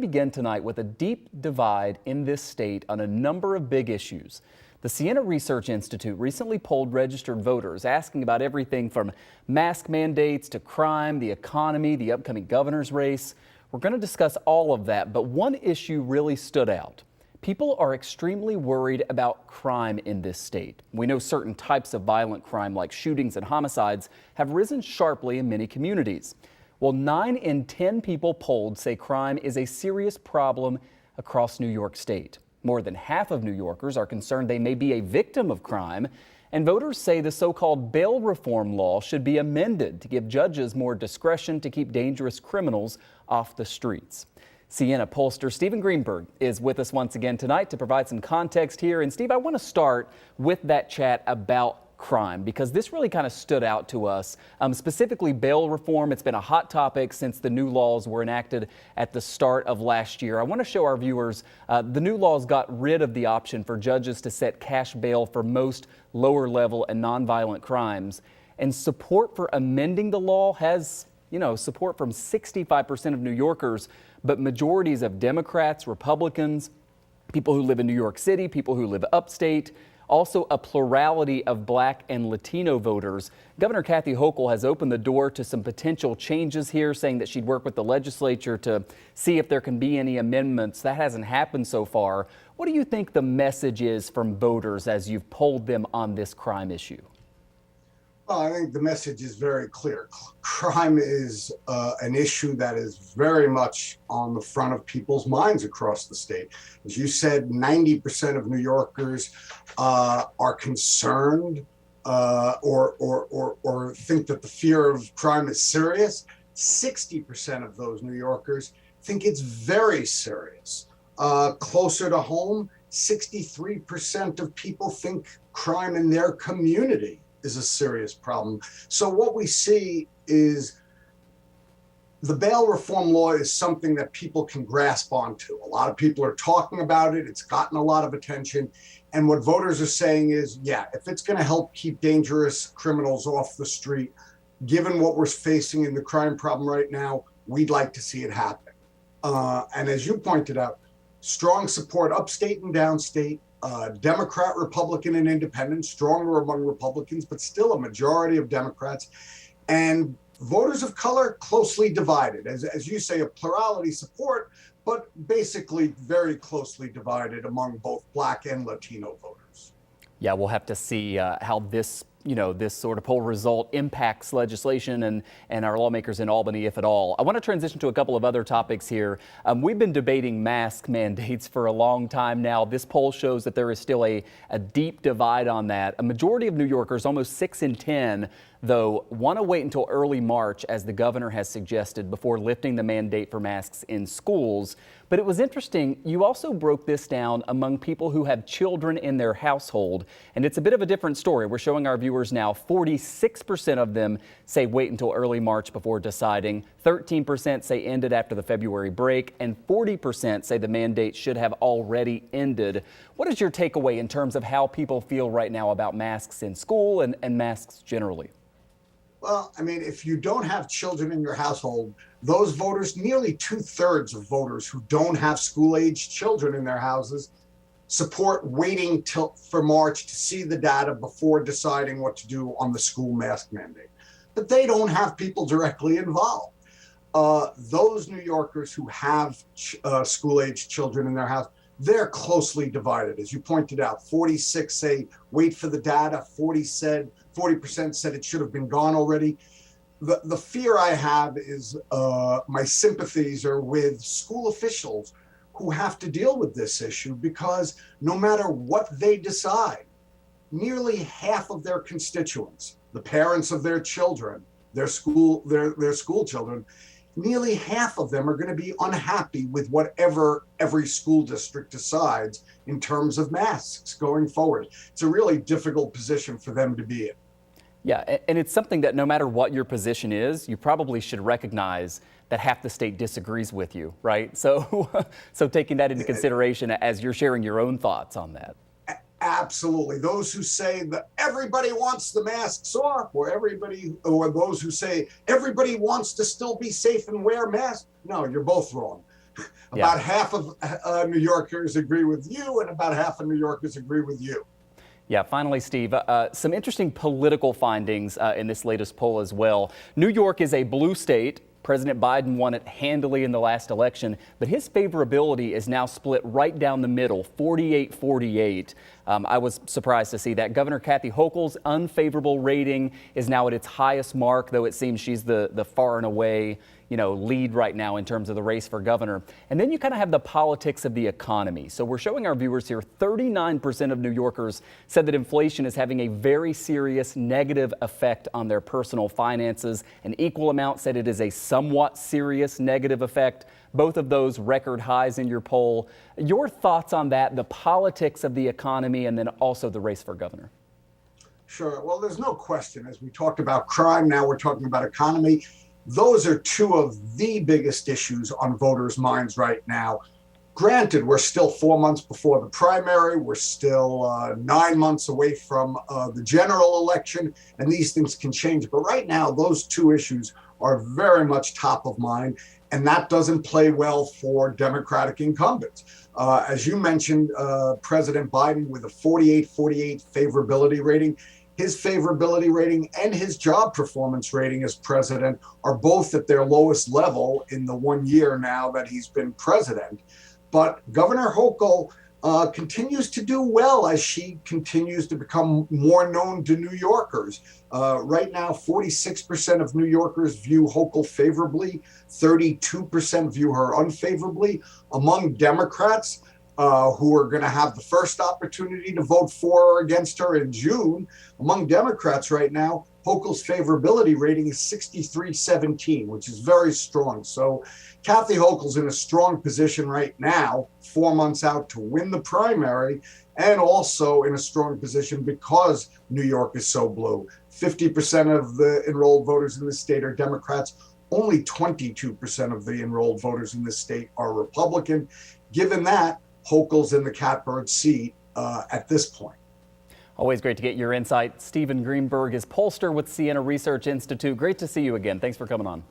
Begin tonight with a deep divide in this state on a number of big issues. The Siena Research Institute recently polled registered voters asking about everything from mask mandates to crime, the economy, the upcoming governor's race. We're going to discuss all of that, but one issue really stood out. People are extremely worried about crime in this state. We know certain types of violent crime like shootings and homicides have risen sharply in many communities. Well, 9 in 10 people polled say crime is a serious problem across New York State. More than half of New Yorkers are concerned they may be a victim of crime, and voters say the so-called bail reform law should be amended to give judges more discretion to keep dangerous criminals off the streets. Siena pollster Steven Greenberg is with us once again tonight to provide some context here. And Steve, I want to start with that chat about crime, because this really kind of stood out to us, specifically bail reform. It's been a hot topic since the new laws were enacted at the start of last year. I want to show our viewers the new laws got rid of the option for judges to set cash bail for most lower level and nonviolent crimes. And support for amending the law has, support from 65% of New Yorkers, but majorities of Democrats, Republicans, people who live in New York City, people who live upstate, also a plurality of Black and Latino voters. Governor Kathy Hochul has opened the door to some potential changes here, saying that she'd work with the legislature to see if there can be any amendments. That hasn't happened so far. What do you think the message is from voters as you've polled them on this crime issue? Well, I think the message is very clear. Crime is an issue that is very much on the front of people's minds across the state. As you said, 90% of New Yorkers are concerned or think that the fear of crime is serious. 60% of those New Yorkers think it's very serious. Closer to home, 63% of people think crime in their community is a serious problem. So what we see is the bail reform law is something that people can grasp onto. A lot of people are talking about it. It's gotten a lot of attention. And what voters are saying is, yeah, if it's going to help keep dangerous criminals off the street, given what we're facing in the crime problem right now, we'd like to see it happen. And as you pointed out, strong support upstate and downstate. Democrat, Republican, and Independent, stronger among Republicans, but still a majority of Democrats. And voters of color closely divided. As you say, a plurality support, but basically very closely divided among both Black and Latino voters. Yeah, we'll have to see how this sort of poll result impacts legislation and our lawmakers in Albany, if at all. I want to transition to a couple of other topics here. We've been debating mask mandates for a long time now. This poll shows that there is still a deep divide on that. A majority of New Yorkers, almost 6 in 10, though, want to wait until early March, as the governor has suggested, before lifting the mandate for masks in schools. But it was interesting, you also broke this down among people who have children in their household, and it's a bit of a different story. We're showing our viewers now 46% of them say wait until early March before deciding, 13% say ended after the February break, and 40% say the mandate should have already ended. What is your takeaway in terms of how people feel right now about masks in school and masks generally? Well, I mean, if you don't have children in your household, those voters, nearly 2/3 of voters who don't have school-aged children in their houses, support waiting for March to see the data before deciding what to do on the school mask mandate. But they don't have people directly involved. Those New Yorkers who have school-aged children in their house, they're closely divided. As you pointed out, 46 say wait for the data, 40% said it should have been gone already. The fear I have is my sympathies are with school officials who have to deal with this issue, because no matter what they decide, nearly half of their constituents, the parents of their children, their school children, nearly half of them are going to be unhappy with whatever every school district decides in terms of masks going forward. It's a really difficult position for them to be in. Yeah, and it's something that no matter what your position is, you probably should recognize that half the state disagrees with you, right? So, taking that into consideration as you're sharing your own thoughts on that. Absolutely. Those who say that everybody wants the masks off, or those who say everybody wants to still be safe and wear masks. No, you're both wrong. Yeah. About half of New Yorkers agree with you, and about half of New Yorkers agree with you. Yeah, finally, Steve, some interesting political findings in this latest poll as well. New York is a blue state. President Biden won it handily in the last election, but his favorability is now split right down the middle, 48-48. I was surprised to see that. Governor Kathy Hochul's unfavorable rating is now at its highest mark, though it seems she's the far and away, lead right now in terms of the race for governor. And then you kind of have the politics of the economy. So we're showing our viewers here 39% of New Yorkers said that inflation is having a very serious negative effect on their personal finances. An equal amount said it is a somewhat serious negative effect. Both of those record highs in your poll. Your thoughts on that, the politics of the economy, and then also the race for governor? Sure. Well, there's no question. As we talked about crime, now we're talking about economy. Those are two of the biggest issues on voters' minds right now. Granted, we're still 4 months before the primary. We're still 9 months away from the general election, and these things can change. But right now, those two issues are very much top of mind, and that doesn't play well for Democratic incumbents. As you mentioned, President Biden with a 48-48 favorability rating. His favorability rating and his job performance rating as president are both at their lowest level in the 1 year now that he's been president. But Governor Hochul continues to do well as she continues to become more known to New Yorkers. Right now, 46% of New Yorkers view Hochul favorably, 32% view her unfavorably. Among Democrats, who are going to have the first opportunity to vote for or against her in June, among Democrats right now, Hochul's favorability rating is 63-17, which is very strong. So Kathy Hochul's in a strong position right now, 4 months out, to win the primary, and also in a strong position because New York is so blue. 50% of the enrolled voters in the state are Democrats. Only 22% of the enrolled voters in the state are Republican. Given that, Hochul's in the catbird seat at this point. Always great to get your insight. Steven Greenberg is pollster with Siena Research Institute. Great to see you again. Thanks for coming on.